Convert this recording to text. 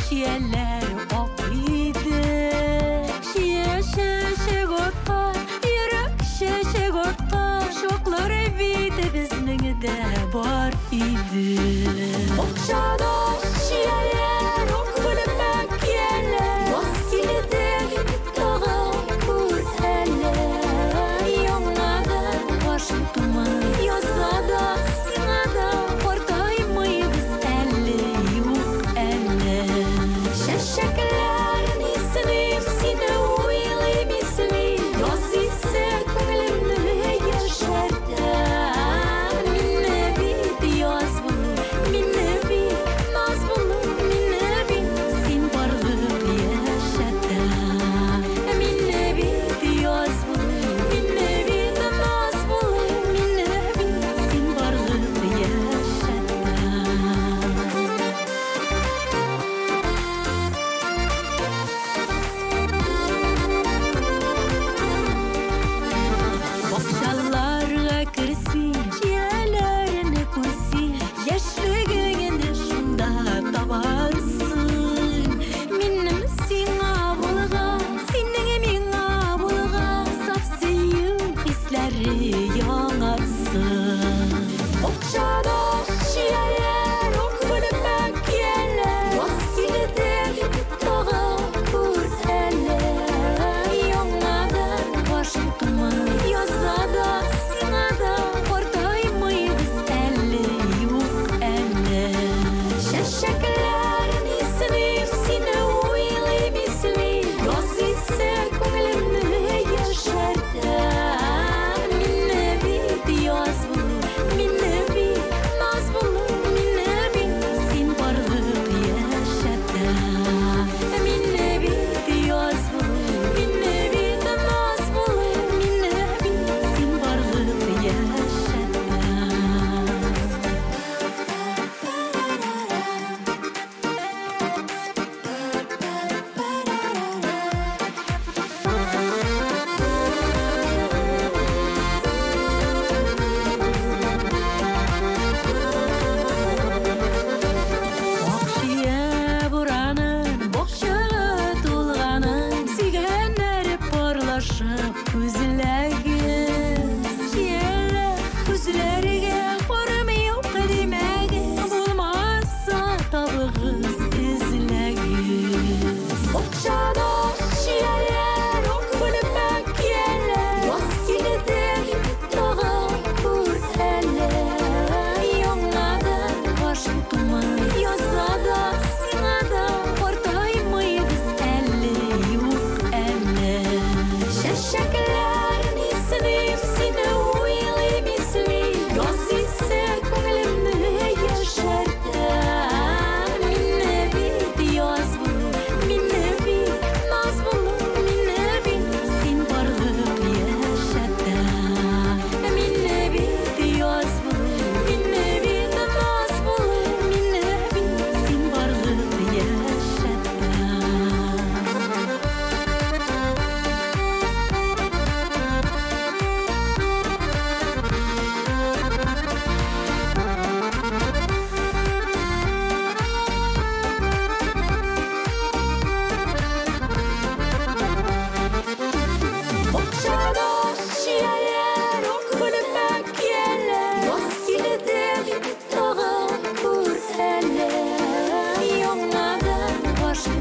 ЧИЯЛӘР окуйды. Шешек отқа, йөрәк шешек отқа, шоклары бите безнең дә бар иде. Бакчада ЧИЯЛӘР окылып кияләр, яз килде тагы күр әле. Яңадан башым тумай, язга да сиңа да картаймыйбыз әле, юк әле. Чәчәкләр ислим, сине уйлыйм ислим, яз исе күңелемне яшәртә. Мине бит яз булу, мине бит наз булу, мине бит син барлык яшәтә. Мине бит яз булу, мине бит наз булу, мине бит син барлык яшәтә. Бакчаларга кирсин, ЧИЯЛәрне күрсин, яшьлегеңне шунда табарсың. Минем сиңа булган, синең миңа булган саф сөюк хисләре яңарсын. Бакчада ЧИЯЛәр окылып кияләр, яз килде тагы күр әле. Яңадан башым тумай, язга да сиңа да картаймыйбыз әле, юк әле. Чәчәкләр ислим, сине уйлыйм ислим, яз исе күңелемне яшәртә. Мине бит яз булу, мине бит наз булу, мине бит син барлык яшәтә. Мине бит яз булу, мине бит наз булу, мине бит син барлык яшәтә. Акчия буранын, бакчага тулганын, сөйгәннәре парлашып күзләгез. ЧИЯЛәр күзләргә карамый юк димәгез, булмаса табыгыз эзләгез. Бакчада ЧИЯЛәр окылып кияләр, яз килде тагы күр әле. Яңадан башым тумай, язга да сиңа да картаймыйбыз әле, юк әле. Чәчәкләр ислим, сине уйлыйм ислим, яз исе күңелемне яшәртә. Мине бит яз булу, мине бит наз булу, мине бит син барлык яшәтә. Мине бит яз булу, мине бит наз булу, мине бит син барлык яшәтә. Бакчада ЧИЯЛәр окылып кияләр, яз килде тагы күр әле. Яңадан башым